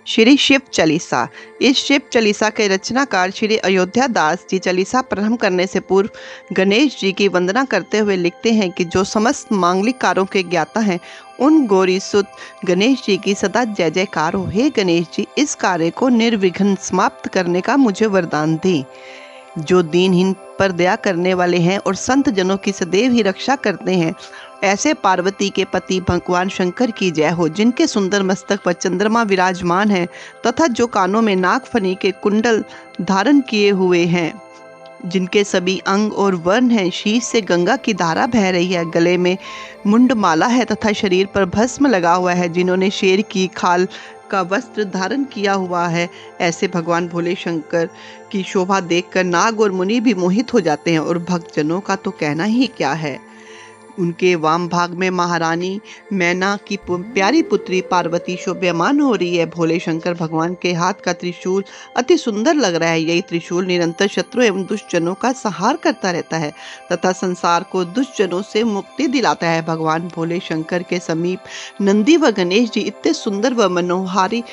श्री शिव चालीसा। इस शिव चालीसा के रचनाकार श्री अयोध्या दास जी चालीसा प्रारंभ करने से पूर्व गणेश जी की वंदना करते हुए लिखते हैं कि जो समस्त मांगलिक कार्यों के ज्ञाता हैं, उन गौरी सुत गणेश जी की सदा जय जयकार हो। हे गणेश जी, इस कार्य को निर्विघ्न समाप्त करने का मुझे वरदान दें। जो दीनहीन पर दया करने वाले हैं और संत जनों की सदैव ही रक्षा करते हैं, ऐसे पार्वती के पति भगवान शंकर की जय हो, जिनके सुंदर मस्तक पर चंद्रमा विराजमान है तथा जो कानों में नागफनी के कुंडल धारण किए हुए हैं, जिनके सभी अंग और वर्ण हैं, शीश से गंगा की धारा बह रही है, गले में मुंडमाला है तथा शरीर पर भस्म लगा हुआ है, जिन्होंने शेर की खाल का वस्त्र धारण किया हुआ है, ऐसे भगवान भोले शंकर की शोभा देखकर नाग और मुनि भी मोहित हो जाते हैं और भक्तजनों का तो कहना ही क्या है। उनके वाम भाग में महारानी मैना की प्यारी पुत्री पार्वती शोभ्यमान हो रही है। भोले शंकर भगवान के हाथ का त्रिशूल अति सुंदर लग रहा है। यही त्रिशूल निरंतर शत्रु एवं दुष्टजनों का संहार करता रहता है तथा संसार को दुष्टजनों से मुक्ति दिलाता है। भगवान भोले शंकर के समीप नंदी व गणेश जी इतने सुंदर व मनोहारी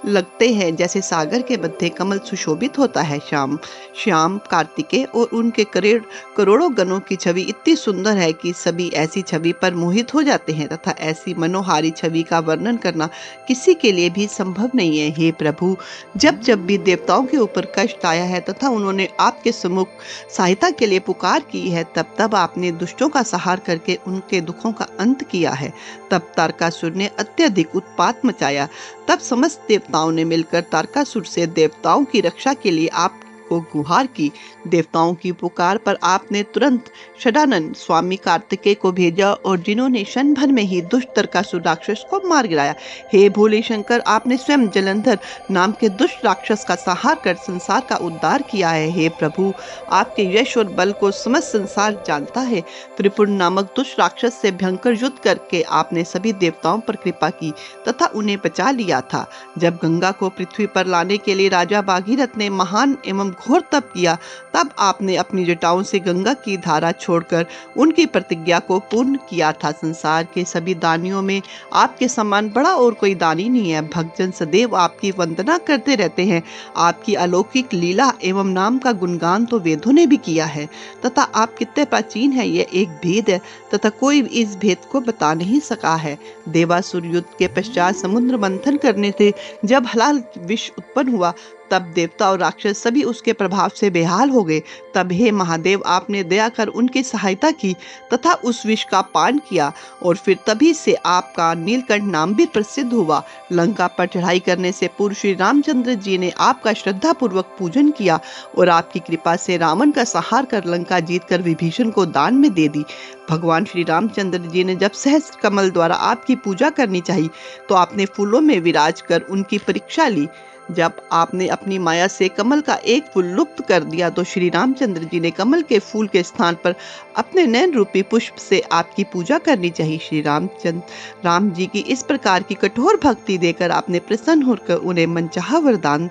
लगते हैं जैसे सागर के मध्य कमल सुशोभित होता है। श्याम कार्तिकेय और उनके करोड़ों गणों की छवि इतनी सुंदर है कि सभी ऐसी छवि पर मोहित हो जाते हैं तथा ऐसी मनोहारी छवि का वर्णन करना किसी के लिए भी संभव नहीं है। हे प्रभु, जब जब भी देवताओं के ऊपर कष्ट आया है तथा उन्होंने आपके सम्मुख सहायता के लिए पुकार की है, तब तब आपने दुष्टों का संहार करके उनके दुखों का अंत किया है। तब तारकासुर ने अत्यधिक उत्पात मचाया। तब समस्त देवताओं ने मिलकर तारकासुर से देवताओं की रक्षा के लिए आप को गुहार की। देवताओं की पुकार पर आपने तुरंत षडानन स्वामी कार्तिकेय को भेजा और जिन्होंने क्षण भर में ही दुष्ट तारकासुर राक्षस को मार गिराया। हे भोले शंकर, आपने स्वयं जलंधर नाम के दुष्ट राक्षस का संहार कर संसार का उद्धार किया है। हे प्रभु, आपके यश और बल को समस्त संसार जानता है। त्रिपुर नामक दुष्ट राक्षस से भयंकर युद्ध करके आपने सभी देवताओं पर कृपा की तथा उन्हें बचा लिया था। जब गंगा को पृथ्वी पर लाने के लिए राजा भागीरथ ने महान एवं घोर तप किया, तब आपने अपनी जटाओं से गंगा की धारा छोड़कर उनकी प्रतिज्ञा को पूर्ण किया था। संसार के सभी दानियों में आपके समान बड़ा और कोई दानी नहीं है। भक्तजन सदैव आपकी वंदना करते रहते हैं। आपकी अलौकिक लीला एवं नाम का गुणगान तो वेदों ने भी किया है तथा आप कितने प्राचीन है, यह एक भेद है तथा कोई इस भेद को बता नहीं सका है। देवासुर युद्ध के पश्चात समुद्र मंथन करने से जब हलाल विष उत्पन्न हुआ, तब देवता और राक्षस सभी उसके प्रभाव से बेहाल हो गए। तब हे महादेव, आपने दया कर उनकी सहायता की तथा उस विष का पान किया और फिर तभी से आपका नीलकंठ नाम भी प्रसिद्ध हुआ। लंका पर चढ़ाई करने से पूर्व श्री रामचंद्र जी ने आपका श्रद्धा पूर्वक पूजन किया और आपकी कृपा से रावण का संहार कर लंका जीतकर विभीषण को दान में दे दी। भगवान श्री रामचंद्र जी ने जब सहस्त्र कमल द्वारा आपकी पूजा करनी चाहिए, तो आपने फूलों में विराज कर उनकी परीक्षा ली। जब आपने अपनी माया से कमल का एक फूल लुप्त कर दिया, तो श्री रामचंद्र जी ने कमल के फूल के स्थान पर अपने नयन रूपी पुष्प से आपकी पूजा करनी चाहिए। श्री राम जी की इस प्रकार की कठोर भक्ति देकर आपने प्रसन्न होकर उन्हें मनचाहा वरदान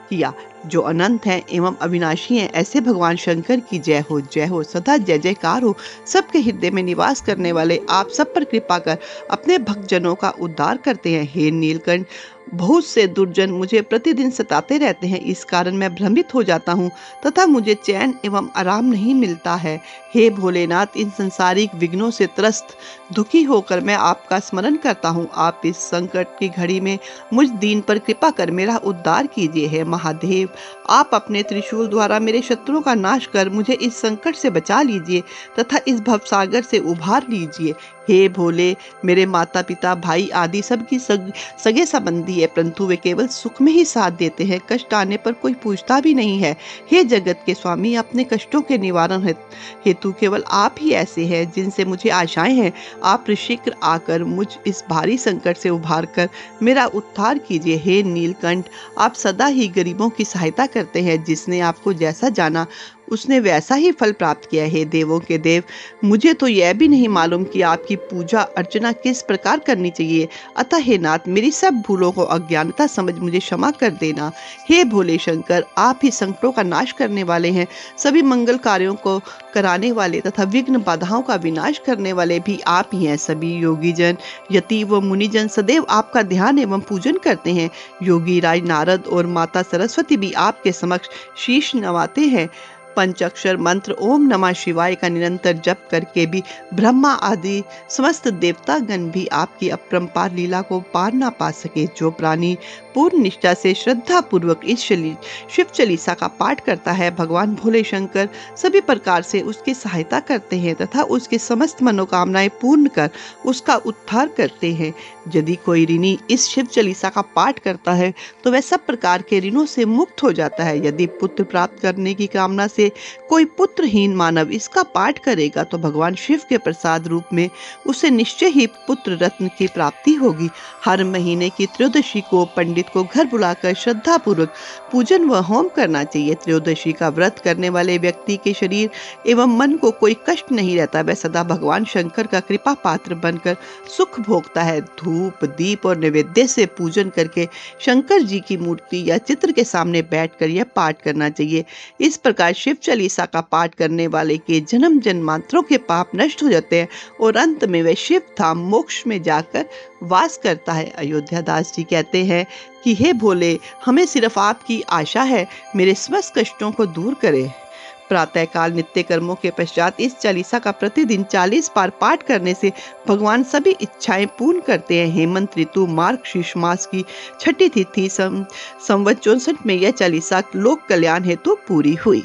किया, जो अनंत हैं एवं अविनाशी हैं। ऐसे भगवान शंकर की जय हो, सदा जय जयकार हो। सबके हृदय में निवास करने वाले आप सब पर कृपा कर अपने भक्तजनों का उद्धार करते हैं। हे नीलकंठ, बहुत से दुर्जन मुझे प्रतिदिन सताते रहते हैं, इस कारण मैं भ्रमित हो जाता हूँ तथा मुझे चैन एवं आराम नहीं मिलता है। हे भोलेनाथ, इन संसारिक विघ्नों से त्रस्त दुखी होकर मैं आपका स्मरण करता हूँ। आप इस संकट की घड़ी में मुझ दीन पर कृपा कर मेरा उद्धार कीजिए। हे महादेव, आप अपने त्रिशूल द्वारा मेरे शत्रुओं का नाश कर मुझे इस संकट से बचा लीजिए तथा इस भवसागर से उभार लीजिए। हे भोले, मेरे माता पिता भाई आदि सबकी सगे संबंधी है, परंतु वे केवल सुख में ही साथ देते हैं, कष्ट आने पर कोई पूछता भी नहीं है। हे जगत के स्वामी, अपने कष्टों के निवारण हेतु केवल आप ही ऐसे हैं जिनसे मुझे आशाएं हैं। आप शीघ्र आकर मुझ इस भारी संकट से उभार कर मेरा उद्धार कीजिए। हे नीलकंठ, आप सदा ही गरीबों की सहायता करते हैं। जिसने आपको जैसा जाना उसने वैसा ही फल प्राप्त किया। हे देवों के देव, मुझे तो यह भी नहीं मालूम कि आपकी पूजा अर्चना किस प्रकार करनी चाहिए, अतः हे नाथ, मेरी सब भूलों को अज्ञानता समझ मुझे क्षमा कर देना। हे भोले शंकर, आप ही संकटों का नाश करने वाले हैं, सभी मंगल कार्यों को कराने वाले तथा विघ्न बाधाओं का विनाश करने वाले भी आप ही हैं। सभी योगी जन, यति व मुनिजन सदैव आपका ध्यान एवं पूजन करते हैं। योगी राज नारद और माता सरस्वती भी आपके समक्ष शीश नवाते हैं। पंचाक्षर मंत्र ओम नमः शिवाय का निरंतर जप करके भी ब्रह्मा आदि समस्त देवतागण भी आपकी अपरंपार लीला को पार ना पा सके। जो प्राणी पूर्ण निष्ठा से श्रद्धा पूर्वक इस शिव चालीसा का पाठ करता है, भगवान भोले शंकर सभी प्रकार से उसकी सहायता करते हैं तथा उसकी समस्त मनोकामनाएं पूर्ण कर उसका उद्धार करते हैं। यदि कोई ऋणी इस शिव चालीसा का पाठ करता है तो वह सब प्रकार के ऋणों से मुक्त हो जाता है। यदि पुत्र प्राप्त करने की कामना से कोई पुत्रहीन मानव इसका पाठ करेगा तो भगवान शिव के प्रसाद रूप में उसे निश्चय ही पुत्र रत्न की प्राप्ति होगी। हर महीने की त्रयोदशी को पंडित को घर बुलाकर श्रद्धा पूर्वक पूजन व होम करना चाहिए। त्रयोदशी का व्रत करने वाले व्यक्ति के शरीर एवं मन को कोई कष्ट नहीं रहता, वह सदा भगवान शंकर का कृपा पात्र बनकर सुख भोगता है। धूप दीप और नैवेद्य से पूजन करके शंकर जी की मूर्ति या चित्र के सामने बैठकर यह पाठ करना चाहिए। इस प्रकार शिव चालीसा का पाठ करने वाले के जन्म जन्मांतरों के पाप नष्ट हो जाते हैं और अंत में वह शिव धाम मोक्ष में जाकर वास करता है। अयोध्या दास जी कहते हैं कि हे भोले, हमें सिर्फ आपकी आशा है, मेरे समस्त कष्टों को दूर करें। प्रातःकाल नित्य कर्मों के पश्चात इस चालीसा का प्रतिदिन 40 बार पाठ करने से भगवान सभी इच्छाएं पूर्ण करते हैं। हेमंत ऋतु मार्गशीर्ष मास की छठी तिथि संवत 64 में यह चालीसा लोक कल्याण हेतु पूरी हुई।